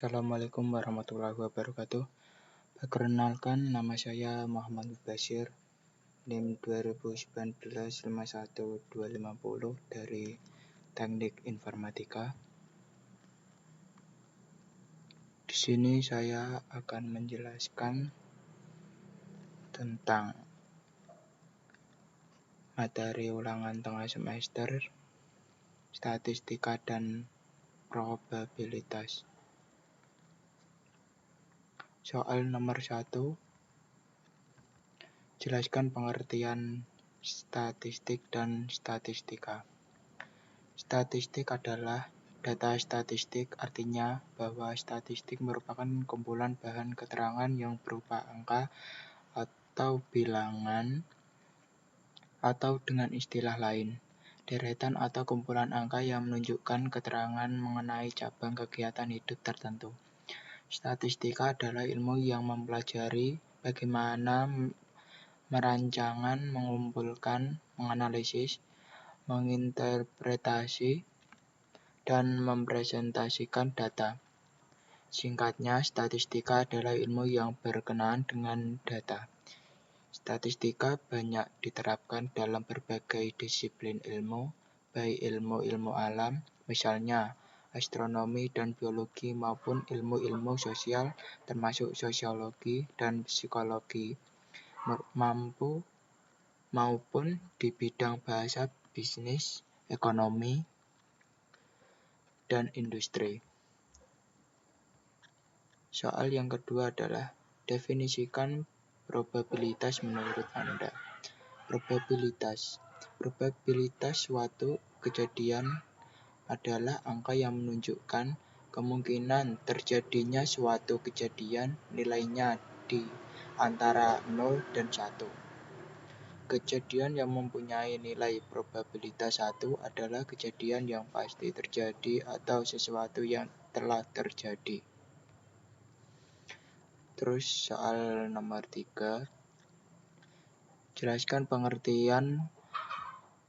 Assalamualaikum warahmatullahi wabarakatuh. Perkenalkan, nama saya Muhammad Mubashir, NIM 2019 51250 dari Teknik Informatika. Di sini saya akan menjelaskan tentang materi ulangan tengah semester, statistika dan probabilitas. Soal nomor 1, jelaskan pengertian statistik dan statistika. Statistik adalah data statistik, artinya bahwa statistik merupakan kumpulan bahan keterangan yang berupa angka atau bilangan, atau dengan istilah lain, deretan atau kumpulan angka yang menunjukkan keterangan mengenai cabang kegiatan hidup tertentu. Statistika adalah ilmu yang mempelajari bagaimana merancangan, mengumpulkan, menganalisis, menginterpretasi, dan mempresentasikan data. Singkatnya, statistika adalah ilmu yang berkenaan dengan data. Statistika banyak diterapkan dalam berbagai disiplin ilmu, baik ilmu-ilmu alam, misalnya astronomi dan biologi, maupun ilmu-ilmu sosial, termasuk sosiologi dan psikologi, maupun di bidang bahasa, bisnis, ekonomi, dan industri. Soal yang kedua adalah definisikan probabilitas menurut Anda. Probabilitas suatu kejadian adalah angka yang menunjukkan kemungkinan terjadinya suatu kejadian, nilainya di antara 0 dan 1. Kejadian yang mempunyai nilai probabilitas 1 adalah kejadian yang pasti terjadi atau sesuatu yang telah terjadi. Terus soal nomor 3, jelaskan pengertian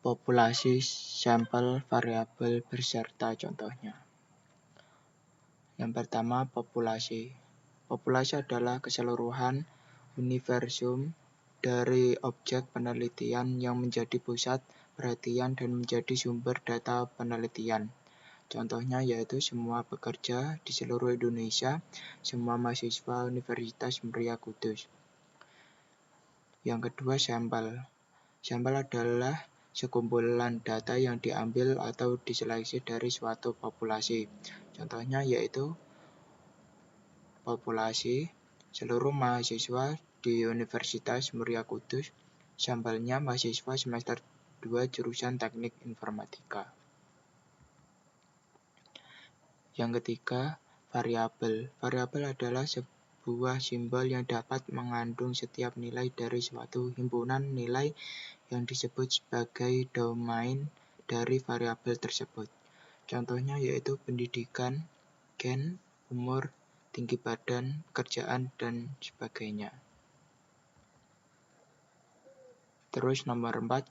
populasi, sampel, variabel, beserta contohnya. Yang pertama, populasi. Populasi adalah keseluruhan universum dari objek penelitian yang menjadi pusat perhatian dan menjadi sumber data penelitian. Contohnya yaitu semua pekerja di seluruh Indonesia, semua mahasiswa Universitas Muria Kudus. Yang kedua, sampel. Sampel adalah sekumpulan data yang diambil atau diseleksi dari suatu populasi. Contohnya yaitu populasi seluruh mahasiswa di Universitas Muria Kudus, sampelnya mahasiswa semester 2 jurusan Teknik Informatika. Yang ketiga, variabel. Variabel adalah sebuah simbol yang dapat mengandung setiap nilai dari suatu himpunan nilai yang disebut sebagai domain dari variabel tersebut. Contohnya yaitu pendidikan, gen, umur, tinggi badan, pekerjaan, dan sebagainya. Terus nomor 4,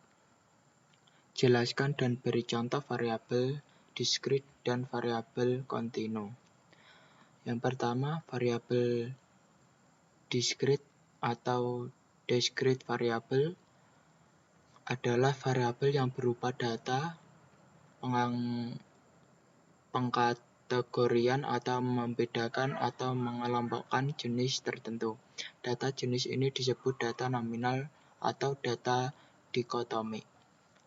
jelaskan dan beri contoh variabel diskrit dan variabel kontinu. Yang pertama, variabel diskrit atau discrete variable adalah variabel yang berupa data pengkategorian atau membedakan atau mengelompokkan jenis tertentu. Data jenis ini disebut data nominal atau data dikotomi.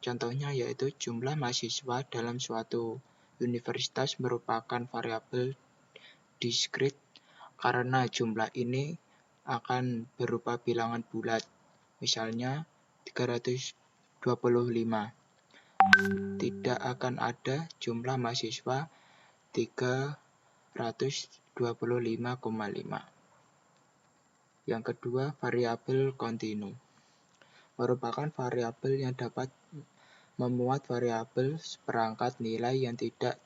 Contohnya yaitu jumlah mahasiswa dalam suatu universitas merupakan variabel diskrit karena jumlah ini akan berupa bilangan bulat, misalnya 325. Tidak akan ada jumlah mahasiswa 325,5. Yang kedua, variabel kontinu merupakan variabel yang dapat memuat variabel seperangkat nilai yang tidak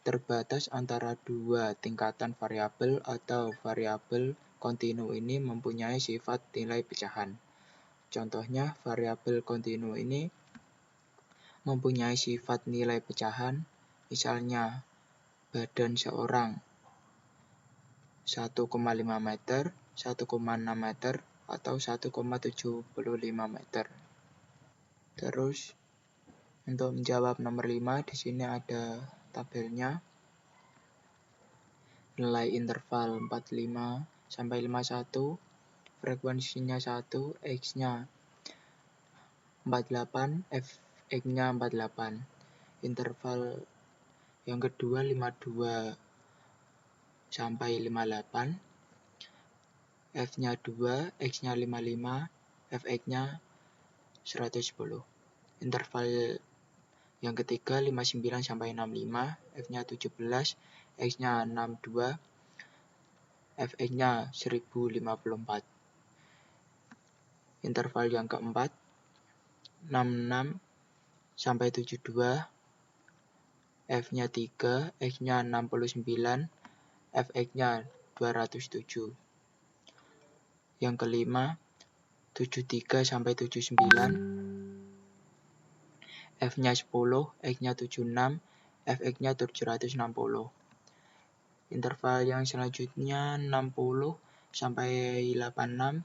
terbatas antara dua tingkatan variabel atau variabel kontinu ini mempunyai sifat nilai pecahan. Contohnya, variabel kontinu ini mempunyai sifat nilai pecahan, misalnya badan seorang 1,5 meter, 1,6 meter, atau 1,75 meter. Terus untuk menjawab nomor 5, di sini ada tabelnya. Nilai interval 45 sampai 51, frekuensinya 1, X-nya 48, Fx-nya 48. Interval yang kedua 52 sampai 58, F-nya 2, X-nya 55, Fx-nya 110. Interval yang ketiga 59 sampai 65, F-nya 17, X-nya 62, Fx-nya 1054. Interval yang keempat 66 sampai 72, F-nya 3, X-nya 69, Fx-nya 207. Yang kelima 73 sampai 79, F-nya 10, X-nya 76, Fx-nya 760. Interval yang selanjutnya 60 sampai 86,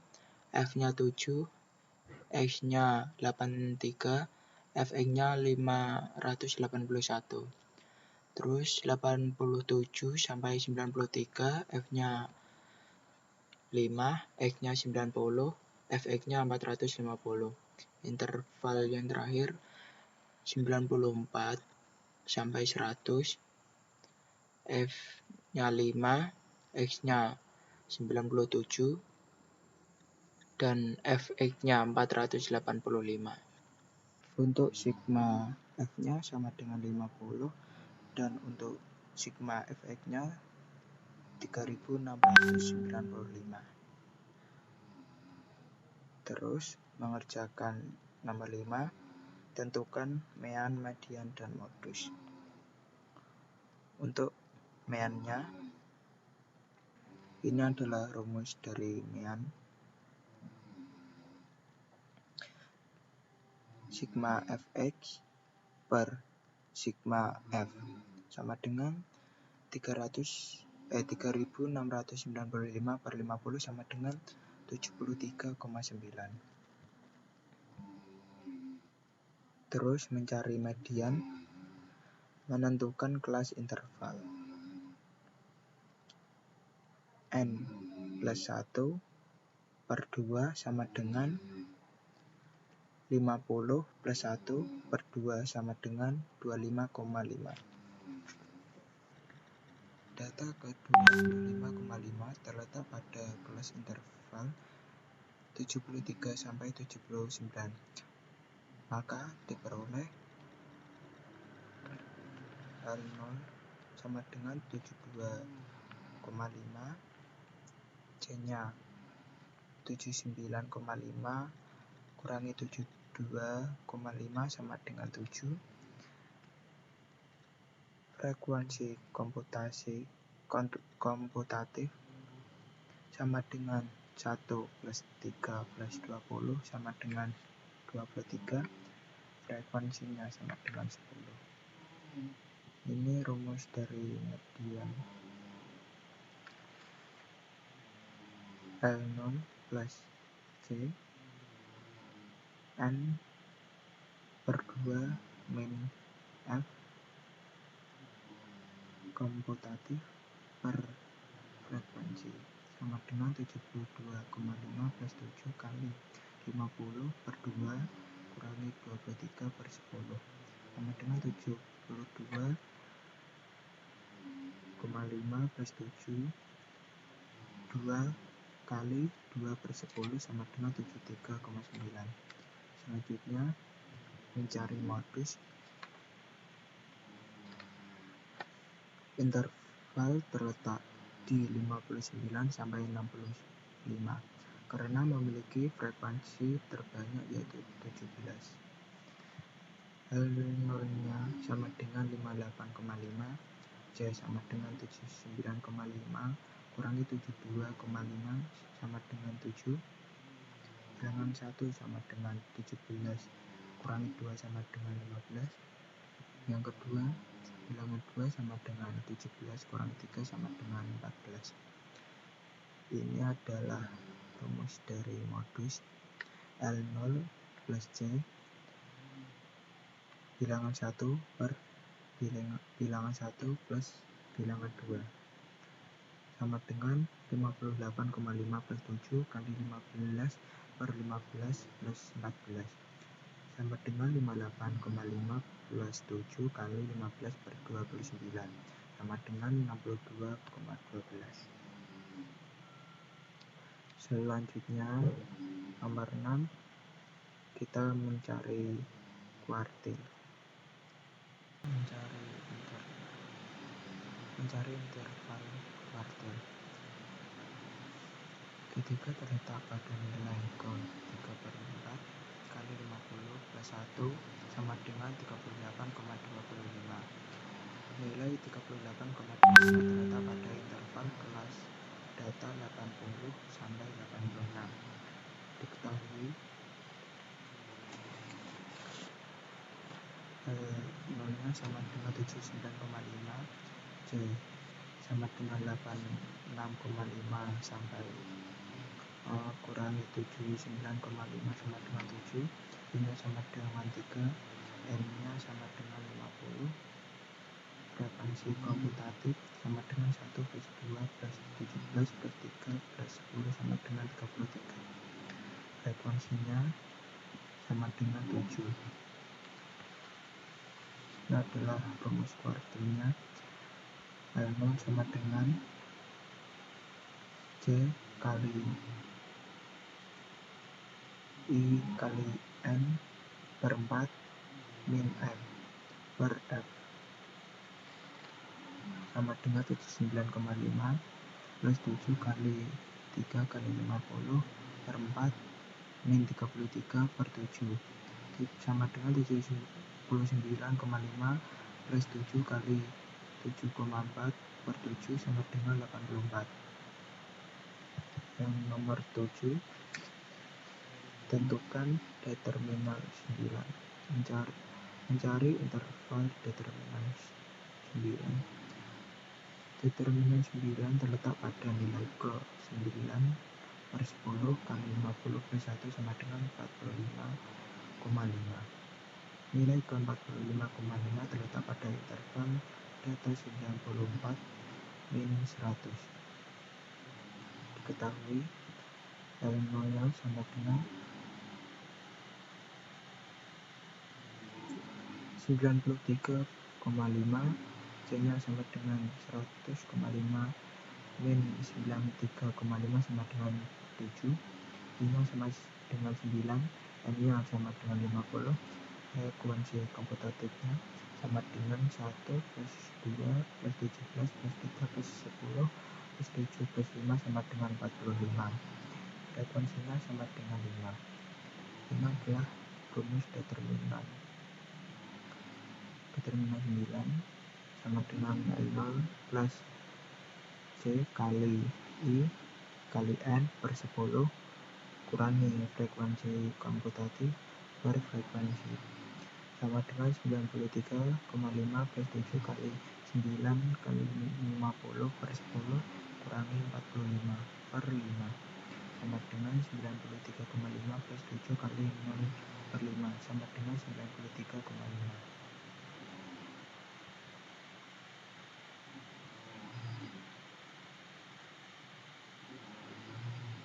F-nya 7, X-nya 83, Fx-nya 581. Terus 87 sampai 93, F-nya 5, X-nya 90, Fx-nya 450. Interval yang terakhir 94 sampai 100, F-nya 5, X-nya 97, dan Fx-nya 485. Untuk sigma F-nya sama dengan 50, dan untuk sigma Fx-nya 3695. Terus mengerjakan nomor 5, tentukan mean, median, dan modus. Untuk meannya, ini adalah rumus dari mean. Sigma Fx per sigma F sama dengan 3695 per 50 sama dengan 73,9. Terus mencari median, menentukan kelas interval N plus 1 per 2 sama dengan 50 plus 1 per 2 sama dengan 25,5. Data ke 25,5 terletak pada kelas interval 73 sampai 79. Maka diperoleh L0 sama dengan 72,5, C-nya 79,5 kurangi 72,5 sama dengan 7. Frekuensi komputatif sama dengan 1 plus 3 plus 20 sama dengan 23. Frekuensinya sama dengan 10. Ini rumus dari median. L0 plus C N per 2 min F komputatif per frekuensi sama dengan 72,5 plus 7 kali 50 per 2 kurangi 23 per 10 sama dengan 72,5 plus 7, 2 kali 2 per 10 sama dengan 73,9. Selanjutnya mencari modus. Interval terletak di 59 sampai 65 karena memiliki frekuensi terbanyak yaitu 17. L0-nya sama dengan 58,5, C sama dengan 79,5 kurangi 72,5 sama dengan 7. Bilangan 1 sama dengan 17 kurangi 2 sama dengan 15. Yang kedua, bilangan 2 sama dengan 17 kurangi 3 sama dengan 14. Ini adalah rumus dari modus L0 plus C bilangan 1 per bilangan 1 plus bilangan 2 sama dengan 58,5 plus 7 kali 15 per 15 plus 14 sama dengan 58,5 plus 7 kali 15 per 29 sama dengan 62,12. Selanjutnya nomor 6, kita mencari kuartil. Mencari interval kuartil. Ketika terletak pada nilai ke 3/4 kali 50 plus 1 sama dengan 38,25. Nilai 38,25 terletak pada interval kelas data 80 sampai 86. Diketahui nolnya sama dengan 79,5, C sama dengan 86,5 sampai kurangi 79,5 sama dengan 7, I-nya sama dengan 3, N-nya sama dengan 50, frekuensi komputatif sama dengan 1 plus 2 plus 17 plus 3 plus 10 sama dengan 33. Frekuensinya sama dengan 7. Ini adalah rumus kuartilnya. L0 sama dengan C kali I kali N per 4 min F per F sama dengan 79,5 plus 7 kali 3 kali 50 per 4 min 33 per 7 sama dengan 79,5 plus 7 kali 7,4 per 7 sama dengan 84. Yang nomor 7, tentukan determinan 9. Mencari interval determinan 9. Determinan 9 terletak pada nilai ke 9 per 10 kali 50 plus 1 sama dengan 45,5. Nilai ke 45,5 terletak pada interval data 94 min 100. Diketahui L0 sama dengan 93,5, C-nya sama dengan 100,5 min 93,5 sama dengan 7, I-nya sama dengan 9, N-nya sama dengan 50, frekuensi komputatifnya sama dengan 1 plus 2 plus 17 plus 3 plus 10 plus 7 plus 5 sama dengan 45. Frekuensinya sama dengan 5. Ini adalah rumus determinan 9 sama dengan L0 plus C kali I kali N per 10 kurangi frekuensi komputatif per frekuensi sama dengan 93,5 plus 7 kali 9 kali 50 per 10 kurangi 45 per 5 sama dengan 93,5 plus 7 kali 0 per 5 sama dengan 93,5.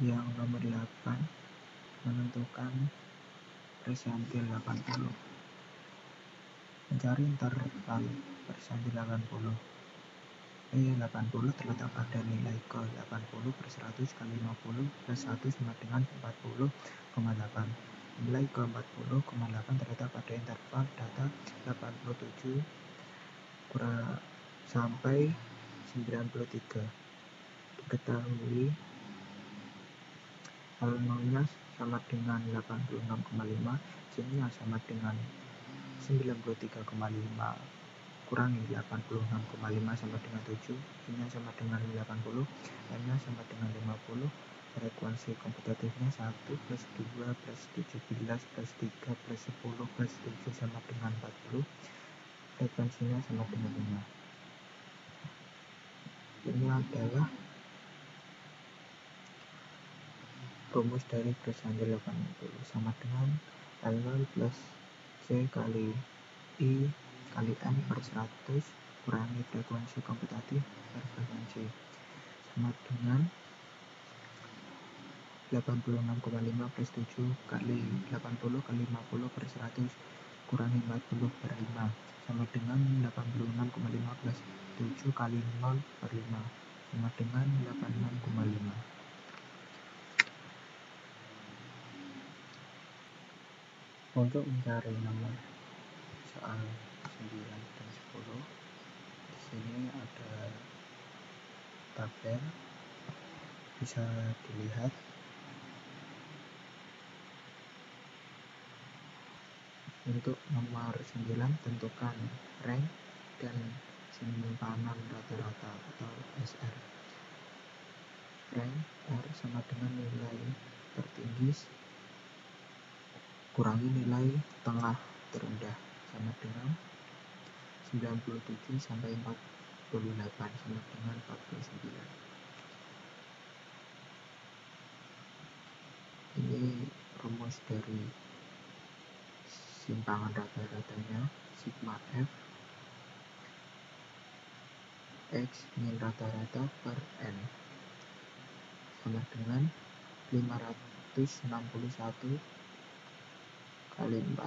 Yang nomor 8, menentukan persentil 80. Mencari interval persentil 80. 80 terletak pada nilai ke 80 per 100 kali 50 plus 1 sama dengan 40,8. Nilai ke 40,8 terletak pada interval data 87 sampai 93. Diketahui L0-nya sama dengan 86,5, C-nya sama dengan 93,5 kurangi 86,5 sama dengan 7, I-nya sama dengan 80, N-nya sama dengan 50, frekuensi komputatifnya 1 plus 2 plus 17 plus 3 plus 10 plus 7 sama dengan 40, frekuensinya sama dengan 5. Ini adalah Rumus dari bersambil 80 sama dengan L0 plus C kali I kali M per 100 kurangi frekuensi komputatif per frekuensi sama dengan 86,5 plus 7 kali 80 kali 50 per 100 kurangi 40 per 5 sama dengan 86,5 plus 7 kali 0 per 5 sama dengan 86,5. Untuk mencari nomor soal 9 dan 10, di sini ada tabel, bisa dilihat. Untuk nomor 9, tentukan rank dan simpanan rata-rata atau SR. Rank R sama dengan nilai tertinggi kurangi nilai tengah terendah sama dengan 97 sampai 48 sama dengan 49. Ini rumus dari simpangan rata-ratanya sigma F X min rata-rata per N sama dengan 561 kali 4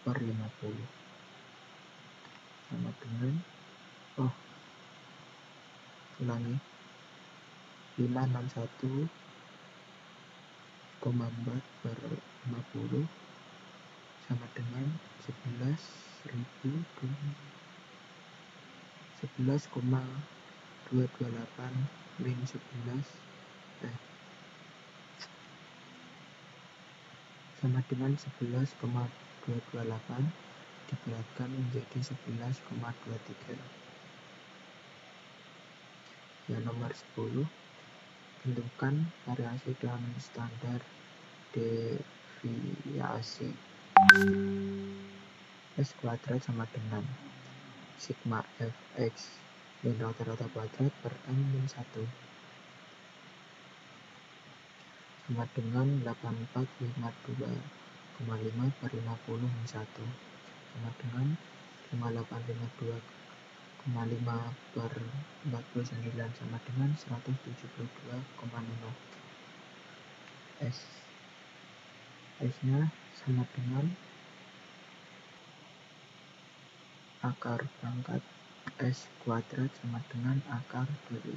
per 50 sama dengan ulangi 561,4 per 50 sama dengan 11,228 min 11 sama dengan 11,228 diberatkan menjadi 11,23. Yang nomor 10, tentukan variasi dan standar deviasi. S kuadrat sama dengan sigma Fx min rata-rata kuadrat per M min 1 sama dengan 8452,5 per 50 min 1 sama dengan 5852,5 per 49 sama dengan 172,5. S-nya sama dengan akar pangkat S kuadrat sama dengan akar dari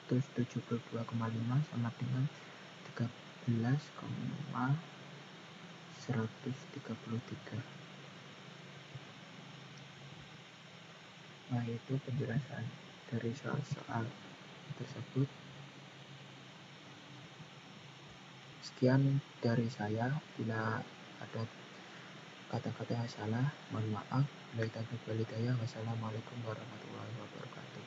172,5 sama dengan 13,133. Nah, itu penjelasan dari soal-soal tersebut. Sekian dari saya. Bila ada kata-kata yang salah, mohon maaf. Wassalamualaikum warahmatullahi wabarakatuh.